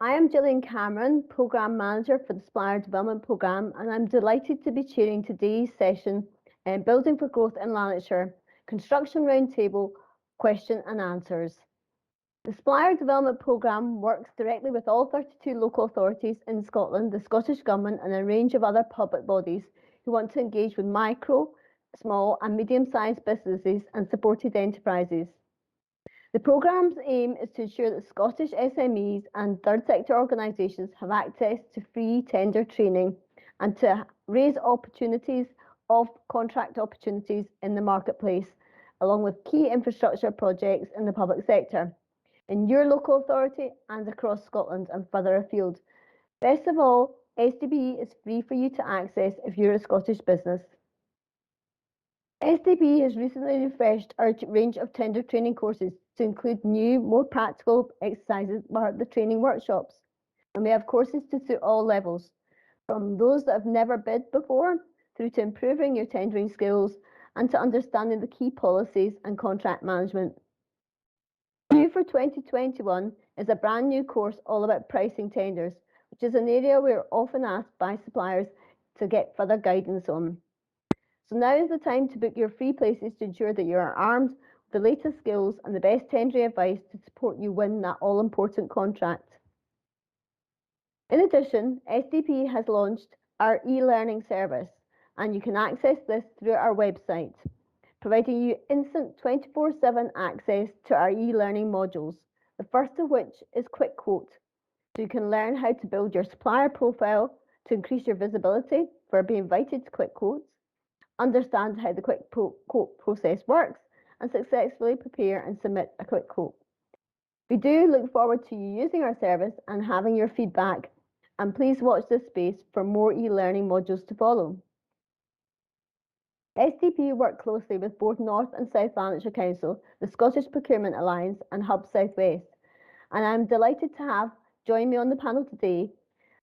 I am Gillian Cameron, Programme Manager for the Supplier Development Programme, and I'm delighted to be chairing today's session, Building for Growth in Lanarkshire, Construction Roundtable, Question and Answers. The Supplier Development Programme works directly with all 32 local authorities in Scotland, the Scottish Government and a range of other public bodies who want to engage with micro, small and medium-sized businesses and supported enterprises. The programme's aim is to ensure that Scottish SMEs and third sector organisations have access to free tender training and to raise opportunities of contract opportunities in the marketplace, along with key infrastructure projects in the public sector, in your local authority and across Scotland and further afield. Best of all, SDP is free for you to access if you're a Scottish business. SDP has recently refreshed our range of tender training courses to include new, more practical exercises part of the training workshops. And we have courses to suit all levels, from those that have never bid before, through to improving your tendering skills and to understanding the key policies and contract management. New for 2021 is a brand new course all about pricing tenders, which is an area we're often asked by suppliers to get further guidance on. So now is the time to book your free places to ensure that you are armed with the latest skills and the best tendering advice to support you win that all-important contract. In addition, SDP has launched our e-learning service, and you can access this through our website, providing you instant 24/7 access to our e-learning modules, the first of which is Quick Quote. So you can learn how to build your supplier profile to increase your visibility for being invited to Quick Quotes, understand how the Quick Quote process works, and successfully prepare and submit a Quick Quote. We do look forward to you using our service and having your feedback, and please watch this space for more e-learning modules to follow. SDP work closely with both North and South Lanarkshire Council, the Scottish Procurement Alliance and Hub South West, and I'm delighted to have join me on the panel today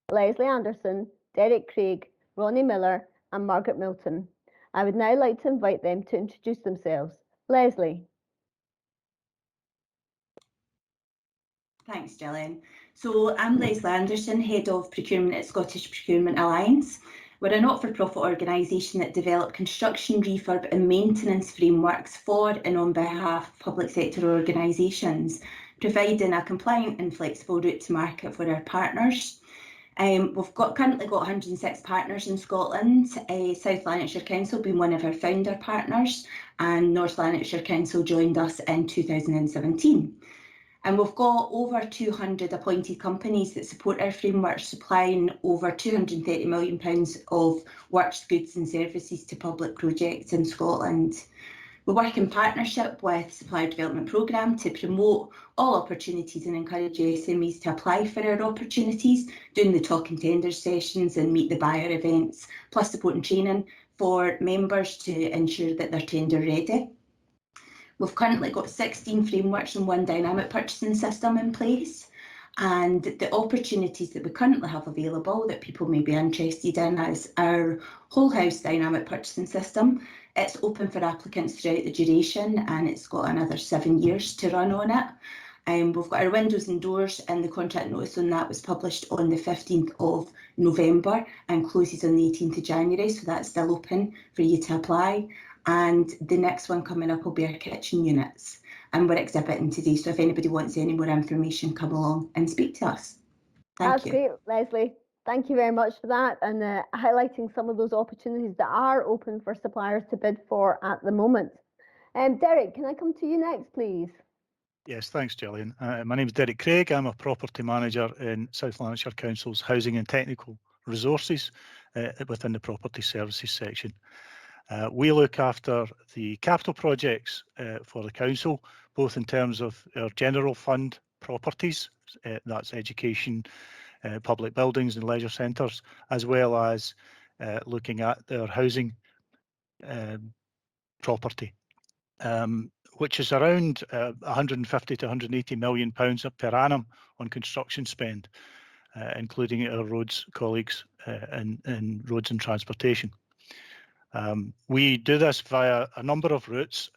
Lesley Anderson, Derek Craig, Ronnie Miller and Margaret Milton. I would now like to invite them to introduce themselves. Lesley. Thanks, Gillian. So I'm Lesley Anderson, Head of Procurement at Scottish Procurement Alliance. We're a not-for-profit organisation that develop construction, refurb and maintenance frameworks for and on behalf of public sector organisations, providing a compliant and flexible route to market for our partners. We've currently got 106 partners in Scotland, South Lanarkshire Council being one of our founder partners, and North Lanarkshire Council joined us in 2017. And we've got over 200 appointed companies that support our framework, supplying over £230 million of works, goods and services to public projects in Scotland. We work in partnership with Supplier Development Programme to promote all opportunities and encourage SMEs to apply for our opportunities, doing the talk and tender sessions and meet the buyer events, plus support and training for members to ensure that they're tender ready. We've currently got 16 frameworks and one dynamic purchasing system in place. And the opportunities that we currently have available that people may be interested in is our whole house dynamic purchasing system. It's open for applicants throughout the duration and it's got another 7 years to run on it. We've got our windows and doors, and the contract notice on that was published on the 15th of November and closes on the 18th of January, so that's still open for you to apply. And the next one coming up will be our kitchen units. And we're exhibiting today, so if anybody wants any more information, come along and speak to us. Thank you. That's great, Lesley. Thank you very much for that, and highlighting some of those opportunities that are open for suppliers to bid for at the moment. Derek, can I come to you next, please? Yes, thanks, Gillian. My name is Derek Craig. I'm a property manager in South Lanarkshire Council's Housing and Technical Resources within the Property Services section. We look after the capital projects for the council, both in terms of our general fund properties, that's education, public buildings and leisure centres, as well as looking at their housing property, which is around 150 to 180 million pounds per annum on construction spend, including our roads colleagues in roads and transportation. We do this via a number of routes.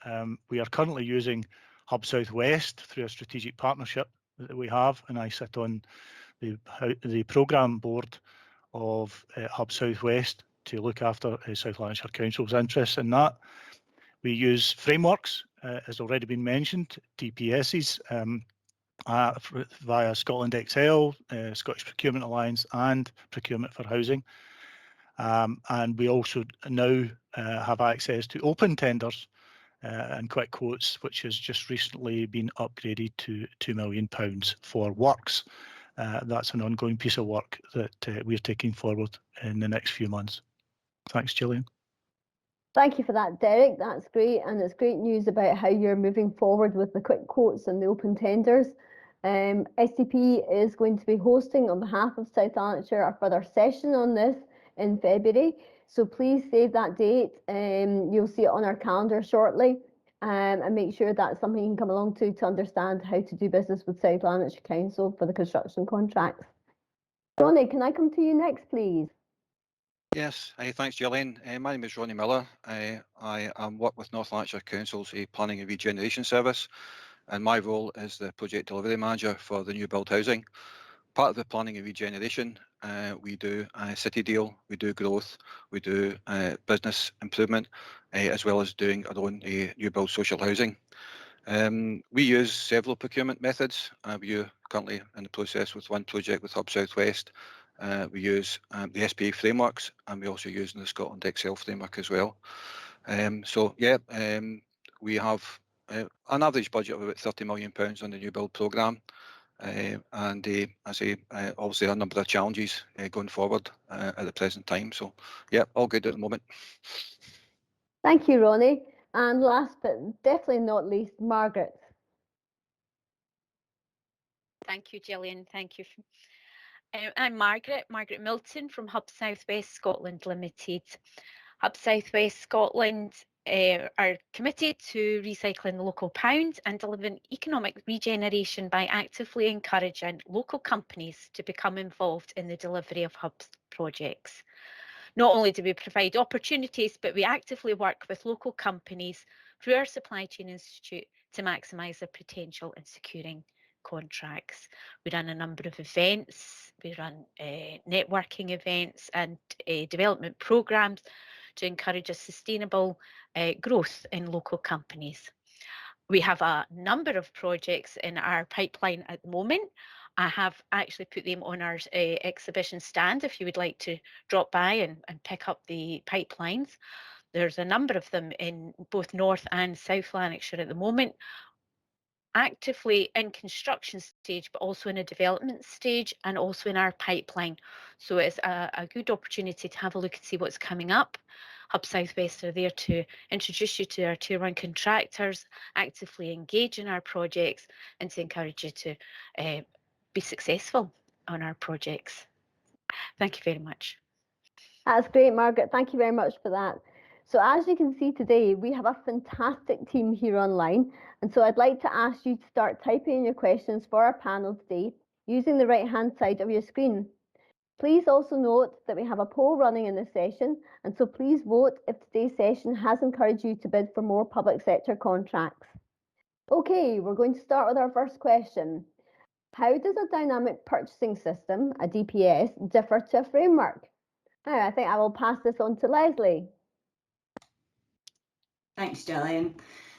We are currently using Hub South West through a strategic partnership that we have, and I sit on the programme board of Hub South West to look after South Lanarkshire Council's interests in that. We use frameworks, as already been mentioned, TPSs, via Scotland Excel, Scottish Procurement Alliance and Procurement for Housing. And we also now have access to open tenders and quick quotes, which has just recently been upgraded to £2 million for works. That's an ongoing piece of work that we're taking forward in the next few months. Thanks, Gillian. Thank you for that, Derek. That's great, and it's great news about how you're moving forward with the quick quotes and the open tenders. SDP is going to be hosting on behalf of South Lanarkshire a further session on this in February, so please save that date. You'll see it on our calendar shortly, and make sure that's something you can come along to understand how to do business with South Lanarkshire Council for the construction contracts. Ronnie, can I come to you next, please? Yes, thanks, Gillian. My name is Ronnie Miller. I work with North Lanarkshire Council's Planning and Regeneration Service, and my role is the Project Delivery Manager for the new build housing. Part of the planning and regeneration, we do city deal, we do growth, we do business improvement, as well as doing our own new build social housing. We use several procurement methods. We're currently in the process with one project with Hub South West. We use the SPA frameworks, and we also use the Scotland Excel framework as well. We have an average budget of about £30 million on the new build programme. I say obviously a number of challenges going forward at the present time. So yeah, all good at the moment. Thank you, Ronnie. And last but definitely not least, Margaret. Thank you, Gillian. Thank you. I'm Margaret Milton from Hub South West Scotland Limited. Hub South West Scotland are committed to recycling the local pound and delivering economic regeneration by actively encouraging local companies to become involved in the delivery of Hub's projects. Not only do we provide opportunities, but we actively work with local companies through our Supply Chain Institute to maximise their potential in securing contracts. We run a number of events, we run networking events and development programmes to encourage a sustainable growth in local companies. We have a number of projects in our pipeline at the moment. I have actually put them on our exhibition stand if you would like to drop by and pick up the pipelines. There's a number of them in both North and South Lanarkshire at the moment, actively in construction stage, but also in a development stage and also in our pipeline. So it's a good opportunity to have a look and see what's coming up. Hub South West are there to introduce you to our tier one contractors, actively engage in our projects and to encourage you to be successful on our projects. Thank you very much. That's great, Margaret. Thank you very much for that. So as you can see today, we have a fantastic team here online. And so I'd like to ask you to start typing in your questions for our panel today using the right-hand side of your screen. Please also note that we have a poll running in this session, and so please vote if today's session has encouraged you to bid for more public sector contracts. Okay, we're going to start with our first question. How does a dynamic purchasing system, a DPS, differ to a framework? Now, I think I will pass this on to Lesley. Thanks, Gillian.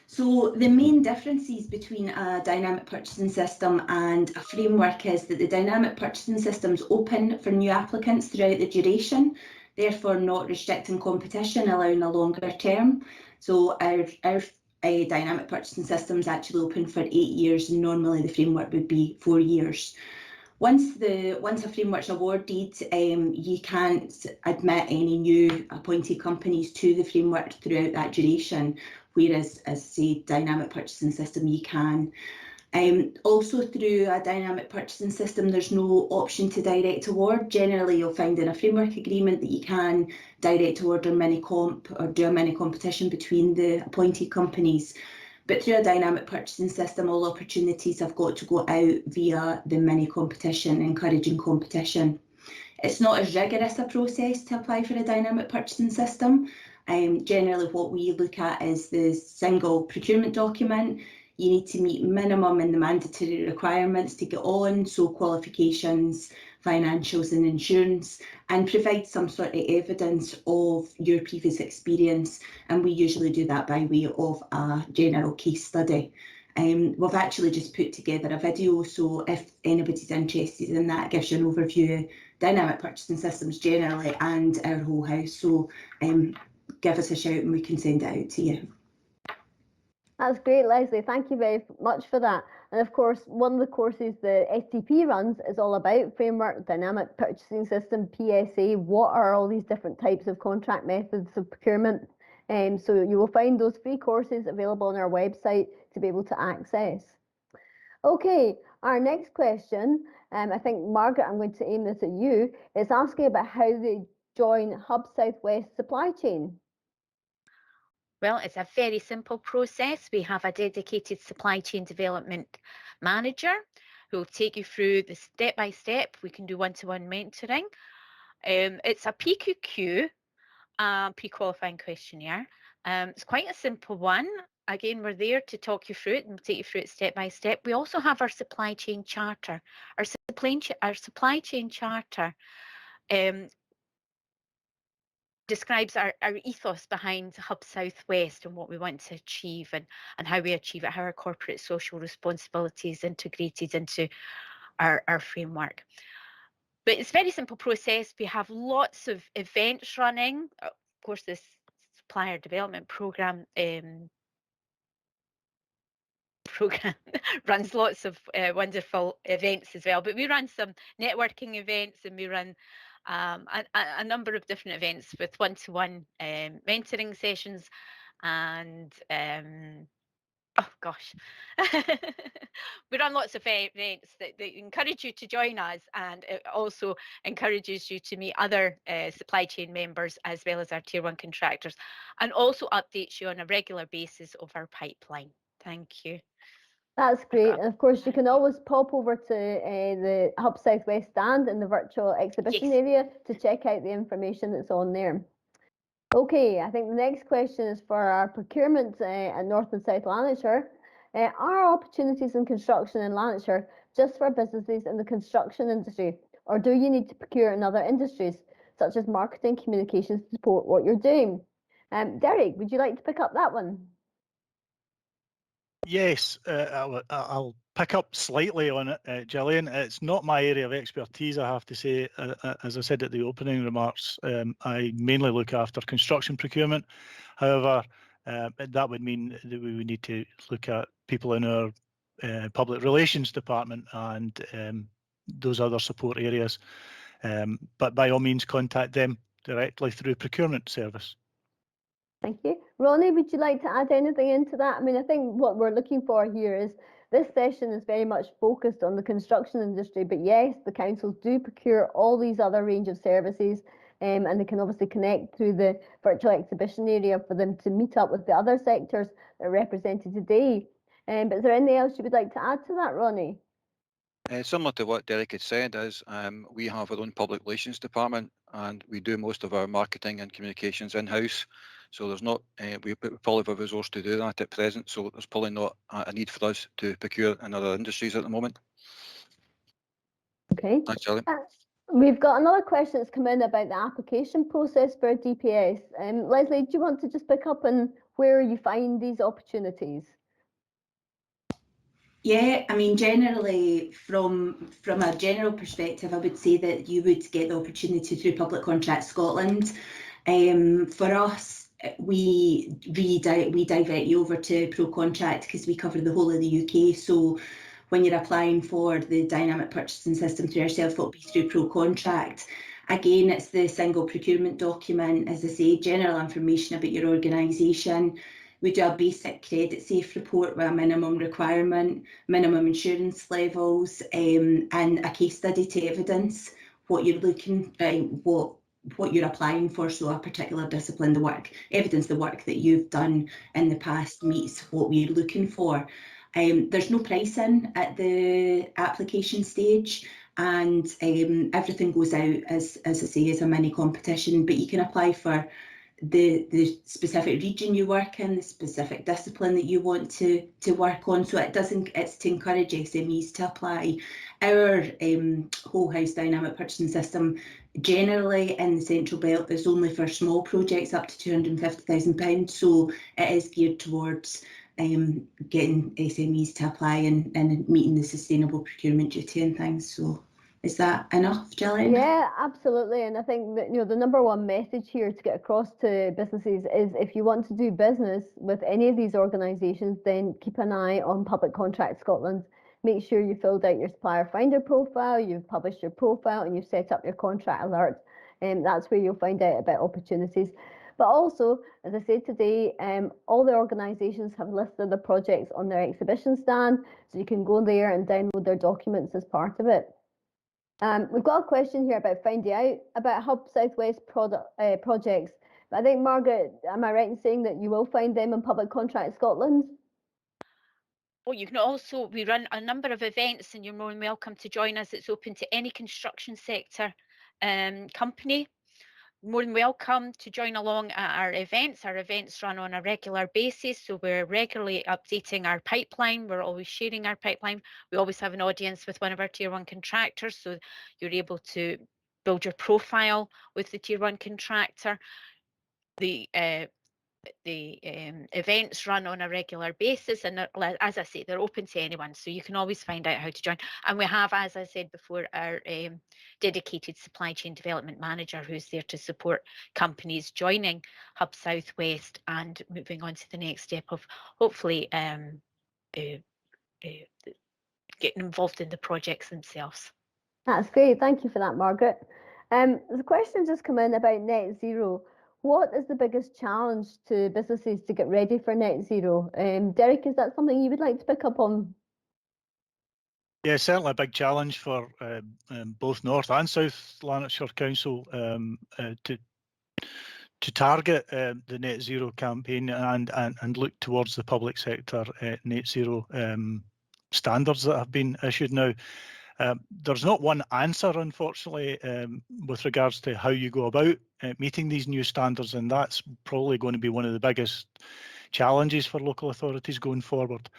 So the main differences between a dynamic purchasing system and a framework is that the dynamic purchasing system is open for new applicants throughout the duration, therefore not restricting competition, allowing a longer term. So our dynamic purchasing system is actually open for 8 years, and normally the framework would be 4 years. Once a framework's awarded, you can't admit any new appointed companies to the framework throughout that duration, whereas as say dynamic purchasing system you can. Also through a dynamic purchasing system there's no option to direct award. Generally you'll find in a framework agreement that you can direct award or mini-comp or do a mini-competition between the appointed companies. But through a dynamic purchasing system, all opportunities have got to go out via the mini competition, encouraging competition. It's not as rigorous a process to apply for a dynamic purchasing system. Generally what we look at is the single procurement document. you need to meet minimum and the mandatory requirements to get on, so qualifications, financials and insurance, and provide some sort of evidence of your previous experience. And we usually do that by way of a general case study. We've actually just put together a video, so if anybody's interested in that, it gives you an overview of dynamic purchasing systems generally and our whole house. So give us a shout and we can send it out to you. That's great, Lesley. Thank you very much for that. And of course, one of the courses the SDP runs is all about framework, dynamic purchasing system, PSA. What are all these different types of contract methods of procurement? So you will find those free courses available on our website to be able to access. Okay, our next question, I think, Margaret, I'm going to aim this at you. It's asking about how they join Hub Southwest supply chain. Well, it's a very simple process. We have a dedicated supply chain development manager who will take you through the step-by-step. We can do one-to-one mentoring. It's a PQQ, pre-qualifying questionnaire. It's quite a simple one. Again, we're there to talk you through it and we'll take you through it step by step. We also have our supply chain charter. Our supply chain charter describes our ethos behind Hub Southwest and what we want to achieve and how we achieve it, how our corporate social responsibility is integrated into our framework. But it's a very simple process. We have lots of events running. Of course, this supplier development program runs lots of wonderful events as well. But we run some networking events and we run a number of different events with one-to-one mentoring sessions and oh gosh, we run lots of events that encourage you to join us, and it also encourages you to meet other supply chain members as well as our tier 1 contractors, and also updates you on a regular basis of our pipeline. Thank you. That's great. And of course, you can always pop over to the Hub Southwest stand in the virtual exhibition area to check out the information that's on there. Okay, I think the next question is for our procurement at North and South Lanarkshire. Are opportunities in construction in Lanarkshire just for businesses in the construction industry, or do you need to procure in other industries, such as marketing, communications, to support what you're doing? Derek, would you like to pick up that one? Yes, I'll pick up slightly on it, Gillian. It's not my area of expertise, I have to say. As I said at the opening remarks, I mainly look after construction procurement. However, that would mean that we would need to look at people in our public relations department and those other support areas. But by all means, contact them directly through procurement service. Thank you. Ronnie, would you like to add anything into that? I mean, I think what we're looking for here is this session is very much focused on the construction industry, but yes, the councils do procure all these other range of services, and they can obviously connect through the virtual exhibition area for them to meet up with the other sectors that are represented today. But is there anything else you would like to add to that, Ronnie? Similar to what Derek had said, is we have our own public relations department and we do most of our marketing and communications in-house. So there's not, we probably have a resource to do that at present, so there's probably not a need for us to procure in other industries at the moment. Okay. Thanks, Charlie. We've got another question that's come in about the application process for DPS. Lesley, do you want to just pick up on where you find these opportunities? Yeah, I mean, generally, from a general perspective, I would say that you would get the opportunity through Public Contract Scotland. For us, we divert you over to Pro Contract because we cover the whole of the UK. So when you're applying for the dynamic purchasing system through ourselves, it'll be through Pro Contract. Again, it's the single procurement document, as I say, general information about your organisation. We do a basic credit safe report with a minimum requirement, minimum insurance levels, and a case study to evidence what you're looking, what you're applying for. So a particular discipline, the work, evidence the work that you've done in the past meets what we're looking for. There's no pricing at the application stage, and everything goes out as I say, as a mini competition. But you can apply for the specific region you work in, the specific discipline that you want to work on. So it's to encourage SMEs to apply. Our whole house dynamic purchasing system generally in the Central Belt is only for small projects up to £250,000. So it is geared towards getting SMEs to apply and meeting the sustainable procurement duty and things. So is that enough, Gillian? Yeah, absolutely. And I think that, the number one message here to get across to businesses is if you want to do business with any of these organisations, then keep an eye on Public Contract Scotland. Make sure you filled out your supplier finder profile, you've published your profile, and you've set up your contract alert. And that's where you'll find out about opportunities. But also, as I said today, all the organisations have listed their projects on their exhibition stand, so you can go there and download their documents as part of it. We've got a question here about finding out about Hub Southwest projects. But I think, Margaret, am I right in saying that you will find them in Public Contract Scotland? Well, you can also, we run a number of events and you're more than welcome to join us. It's open to any construction sector company. More than welcome to join along at our events. Our events run on a regular basis, so we're regularly updating our pipeline. We're always sharing our pipeline. We always have an audience with one of our Tier 1 contractors, so you're able to build your profile with the Tier 1 contractor. The events run on a regular basis, and as I say, they're open to anyone, so you can always find out how to join. And we have, as I said before, our dedicated supply chain development manager who's there to support companies joining Hub Southwest and moving on to the next step of hopefully getting involved in the projects themselves. That's great. Thank you for that, Margaret. The question just come in about net zero. What is the biggest challenge to businesses to get ready for net zero? Derek, is that something you would like to pick up on? Yeah, certainly a big challenge for both North and South Lanarkshire Council to target the net zero campaign and look towards the public sector net zero standards that have been issued now. There's not one answer, unfortunately, with regards to how you go about meeting these new standards, and that's probably going to be one of the biggest challenges for local authorities going forward.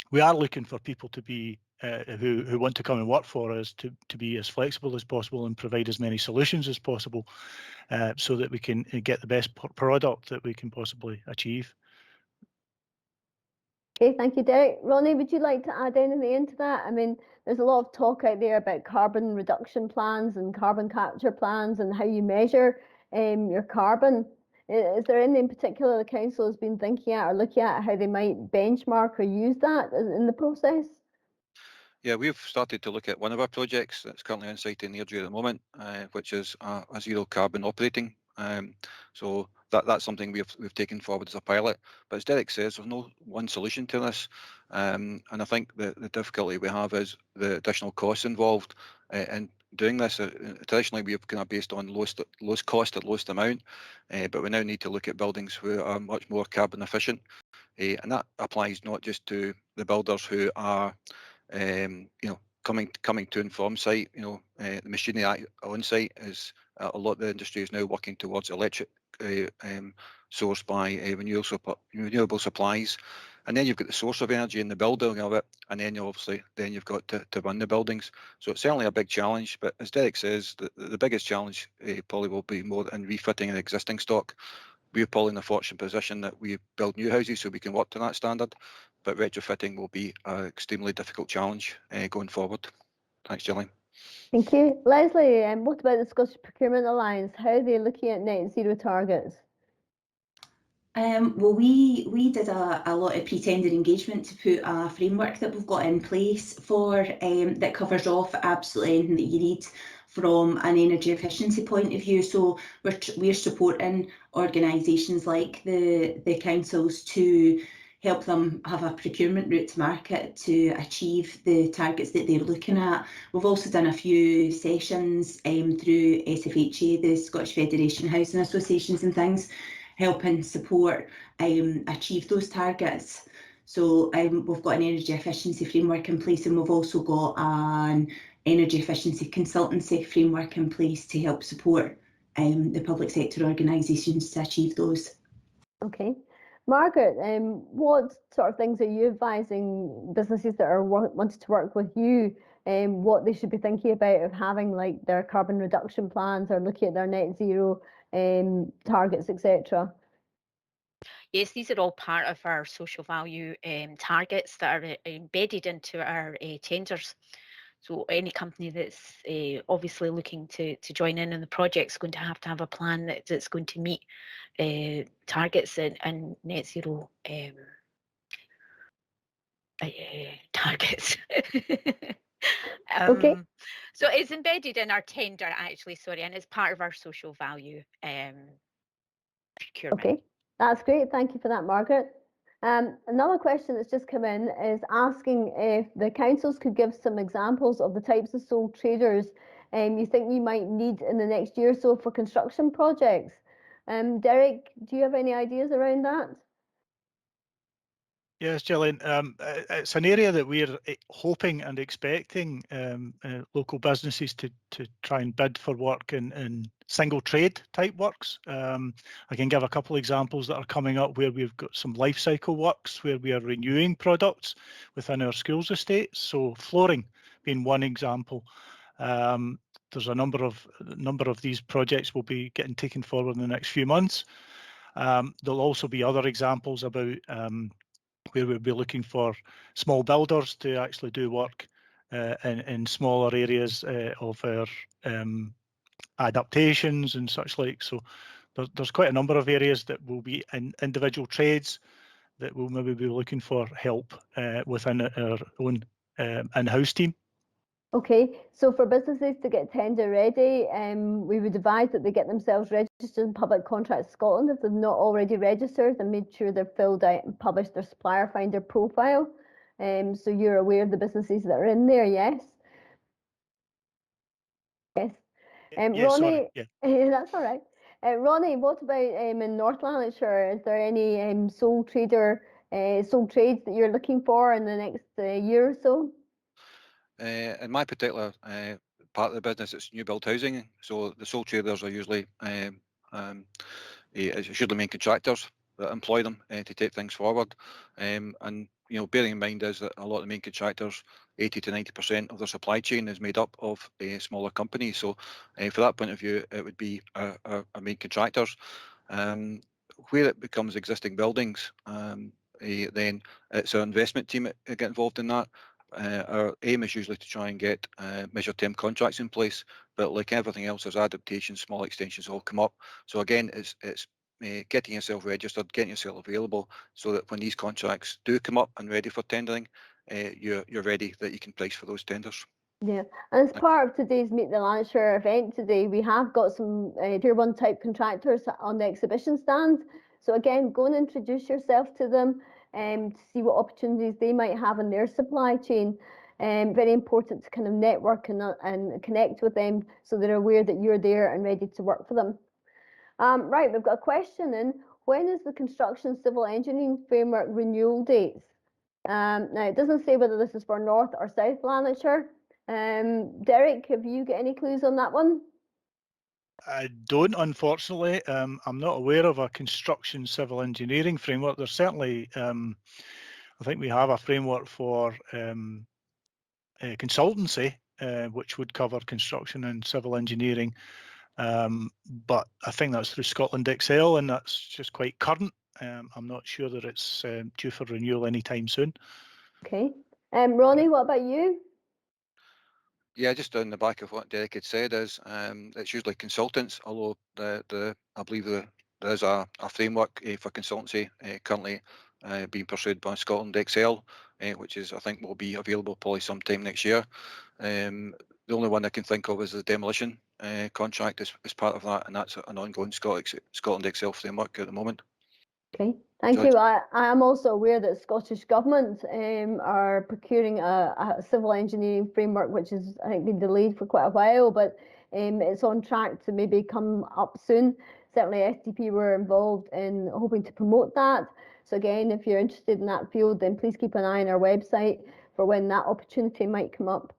We are looking for people to be who want to come and work for us to be as flexible as possible and provide as many solutions as possible, so that we can get the best product that we can possibly achieve. Okay, thank you, Derek. Ronnie, would you like to add anything into that? I mean, there's a lot of talk out there about carbon reduction plans and carbon capture plans and how you measure your carbon. Is there anything in particular the council has been thinking at or looking at how they might benchmark or use that in the process? Yeah, we've started to look at one of our projects that's currently on site in Airdrie at the moment, which is a zero carbon operating. So that's something we've taken forward as a pilot. But as Derek says, there's no one solution to this. And I think the difficulty we have is the additional costs involved in doing this. Traditionally, we've kind of based on lowest cost at lowest amount, but we now need to look at buildings who are much more carbon efficient. And that applies not just to the builders who are coming to and from site. The machinery on site is a lot of the industry is now working towards electric sourced by renewable supplies, and then you've got the source of energy in the building of it, and then you've got to run the buildings. So it's certainly a big challenge, but as Derek says, the biggest challenge probably will be more in refitting an existing stock. We're probably in a fortunate position that we build new houses so we can work to that standard, but retrofitting will be an extremely difficult challenge going forward. Thanks, Gillian. Thank you. Lesley, what about the Scottish Procurement Alliance? How are they looking at net zero targets? Well, we did a lot of pre-tender engagement to put a framework that we've got in place for that covers off absolutely anything that you need from an energy efficiency point of view. So we're supporting organisations like the councils to help them have a procurement route to market to achieve the targets that they're looking at. We've also done a few sessions through SFHA, the Scottish Federation of Housing Associations and things, helping support achieve those targets. So we've got an energy efficiency framework in place, and we've also got an energy efficiency consultancy framework in place to help support the public sector organisations to achieve those. Okay. Margaret, what sort of things are you advising businesses that are wanting to work with you, what they should be thinking about of having like their carbon reduction plans or looking at their net zero targets, etc.? Yes, these are all part of our social value targets that are embedded into our tenders. So any company that's obviously looking to join in on the project is going to have a plan that's going to meet targets and net zero targets. Okay. So it's embedded in our tender, actually, sorry, and it's part of our social value procurement. Okay, that's great. Thank you for that, Margaret. Another question that's just come in is asking if the councils could give some examples of the types of sole traders you think you might need in the next year or so for construction projects. Derek, do you have any ideas around that? Yes, Gillian, it's an area that we're hoping and expecting local businesses to try and bid for work in single trade type works. I can give a couple of examples that are coming up where we've got some life cycle works where we are renewing products within our schools estates. So flooring being one example. There's a number of these projects will be getting taken forward in the next few months. There'll also be other examples about where we'll be looking for small builders to actually do work in smaller areas of our adaptations and such like. So there's quite a number of areas that will be in individual trades that will maybe be looking for help within our own in-house team. Okay, so for businesses to get tender ready, we would advise that they get themselves registered in Public Contracts Scotland if they've not already registered, and made sure they've filled out and published their supplier finder profile. So you're aware of the businesses that are in there, yes? Yes. Yes, Ronnie, sorry, yeah. that's all right. Ronnie, what about in North Lanarkshire? Is there any sole trades that you're looking for in the next year or so? In my particular part of the business, it's new build housing. So the sole traders are usually it's usually main contractors that employ them to take things forward. And bearing in mind is that a lot of the main contractors, 80 to 90% of their supply chain is made up of smaller companies. So for that point of view, it would be our main contractors. Where it becomes existing buildings, then it's our investment team that get involved in that. Our aim is usually to try and get measured term contracts in place, but like everything else, there's adaptations, small extensions all come up. So again, it's getting yourself registered, getting yourself available, so that when these contracts do come up and ready for tendering, you're ready, that you can price for those tenders. Yeah, and as part of today's Meet the Lanarkshire event today, we have got some Tier 1 type contractors on the exhibition stand. So again, go and introduce yourself to them to see what opportunities they might have in their supply chain. Very important to kind of network and connect with them so they're aware that you're there and ready to work for them. Right, we've got a question in. When is the Construction Civil Engineering Framework renewal dates? Now, it doesn't say whether this is for North or South Lanarkshire. Derek, have you got any clues on that one? I don't, unfortunately. I'm not aware of a construction civil engineering framework. There's certainly, I think we have a framework for consultancy, which would cover construction and civil engineering. But I think that's through Scotland Excel, and that's just quite current. I'm not sure that it's due for renewal anytime soon. Okay. Ronnie, what about you? Yeah, just on the back of what Derek had said is it's usually consultants, although I believe there is a framework for consultancy currently being pursued by Scotland Excel, which is, I think, will be available probably sometime next year. The only one I can think of is the demolition contract as part of that, and that's an ongoing Scotland Excel framework at the moment. Okay, thank you. I am also aware that Scottish Government are procuring a civil engineering framework, which has, I think, been delayed for quite a while, but it's on track to maybe come up soon. Certainly SDP were involved in hoping to promote that. So again, if you're interested in that field, then please keep an eye on our website for when that opportunity might come up.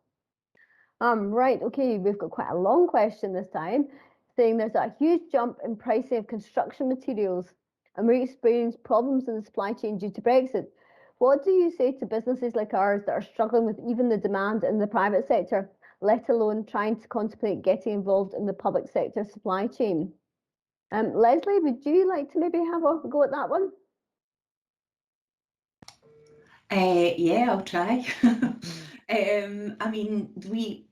Right, okay, we've got quite a long question this time. saying there's a huge jump in pricing of construction materials and we experience problems in the supply chain due to Brexit. What do you say to businesses like ours that are struggling with even the demand in the private sector, let alone trying to contemplate getting involved in the public sector supply chain? Lesley, would you like to maybe have a go at that one? Yeah, I'll try. I mean,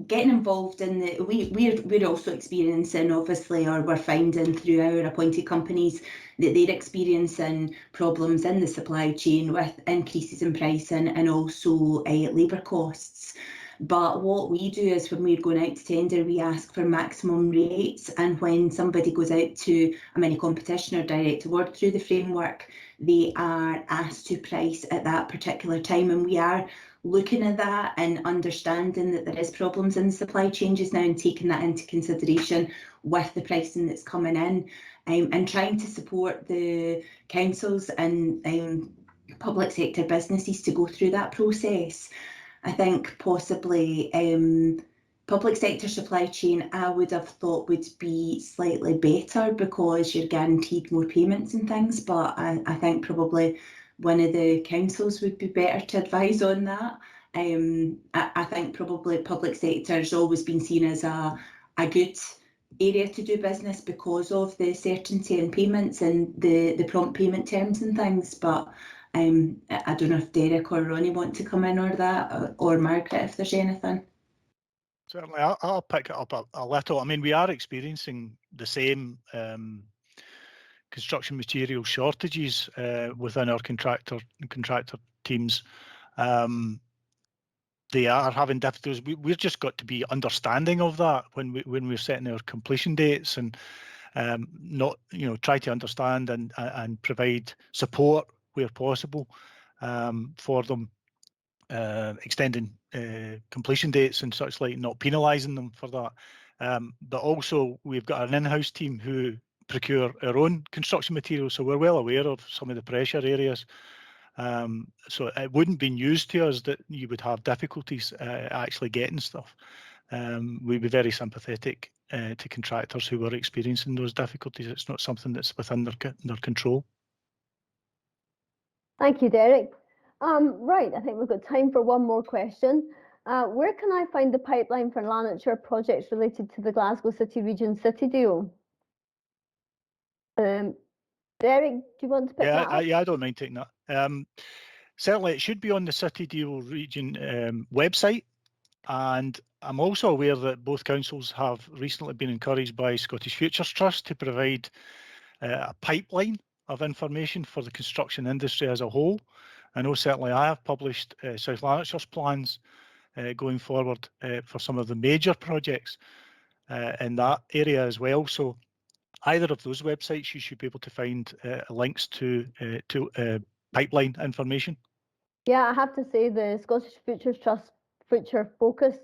getting involved in we're also experiencing, obviously, or we're finding through our appointed companies that they're experiencing problems in the supply chain with increases in pricing and also labour costs. But what we do is when we're going out to tender, we ask for maximum rates, and when somebody goes out to a mini competition or direct award through the framework, they are asked to price at that particular time, and we are looking at that and understanding that there is problems in the supply chain just now and taking that into consideration with the pricing that's coming in, and trying to support the councils and public sector businesses to go through that process. I think possibly public sector supply chain I would have thought would be slightly better because you're guaranteed more payments and things, but I think probably one of the councils would be better to advise on that. I think probably public sector has always been seen as a good area to do business because of the certainty in payments and the prompt payment terms and things, but I don't know if Derek or Ronnie want to come in or that, or Margaret, if there's anything. Certainly, I'll pick it up a little. I mean, we are experiencing the same construction material shortages within our contractor teams. They are having difficulties. We've just got to be understanding of that when we're setting our completion dates, and not, try to understand and provide support where possible for them, extending completion dates and such like, not penalising them for that. But also we've got an in-house team who procure our own construction materials, so we're well aware of some of the pressure areas. So it wouldn't be news to us that you would have difficulties actually getting stuff. We'd be very sympathetic to contractors who are experiencing those difficulties. It's not something that's within their control. Thank you, Derek. Right, I think we've got time for one more question. Where can I find the pipeline for Lanarkshire projects related to the Glasgow City Region City deal? Derek, do you want to pick that up? Yeah, I don't mind taking that. Certainly, it should be on the City Deal Region website, and I'm also aware that both councils have recently been encouraged by Scottish Futures Trust to provide a pipeline of information for the construction industry as a whole. I know certainly I have published South Lanarkshire's plans going forward for some of the major projects in that area as well. So either of those websites, you should be able to find links to pipeline information. Yeah, I have to say the Scottish Futures Trust Future Focus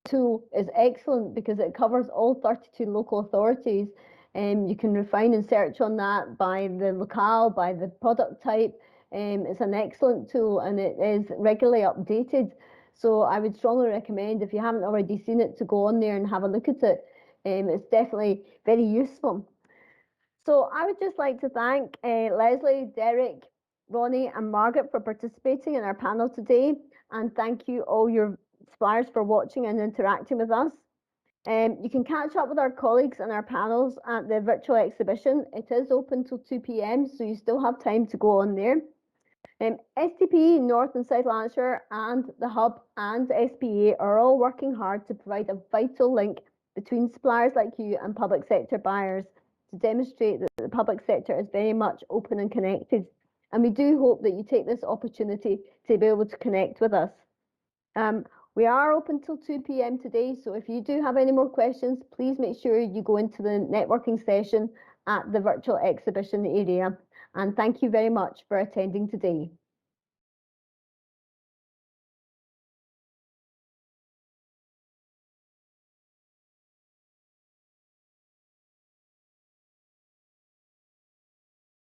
tool is excellent because it covers all 32 local authorities. You can refine and search on that by the locale, by the product type. It's an excellent tool and it is regularly updated. So I would strongly recommend, if you haven't already seen it, to go on there and have a look at it. It's definitely very useful. So I would just like to thank Lesley, Derek, Ronnie and Margaret for participating in our panel today, and thank you all your suppliers for watching and interacting with us. You can catch up with our colleagues and our panels at the virtual exhibition. It is open till 2 p.m, so you still have time to go on there. SDP, North and South Lanarkshire and the Hub and SPA are all working hard to provide a vital link between suppliers like you and public sector buyers to demonstrate that the public sector is very much open and connected. And we do hope that you take this opportunity to be able to connect with us. We are open till 2 p.m. today, so if you do have any more questions, please make sure you go into the networking session at the virtual exhibition area. And thank you very much for attending today.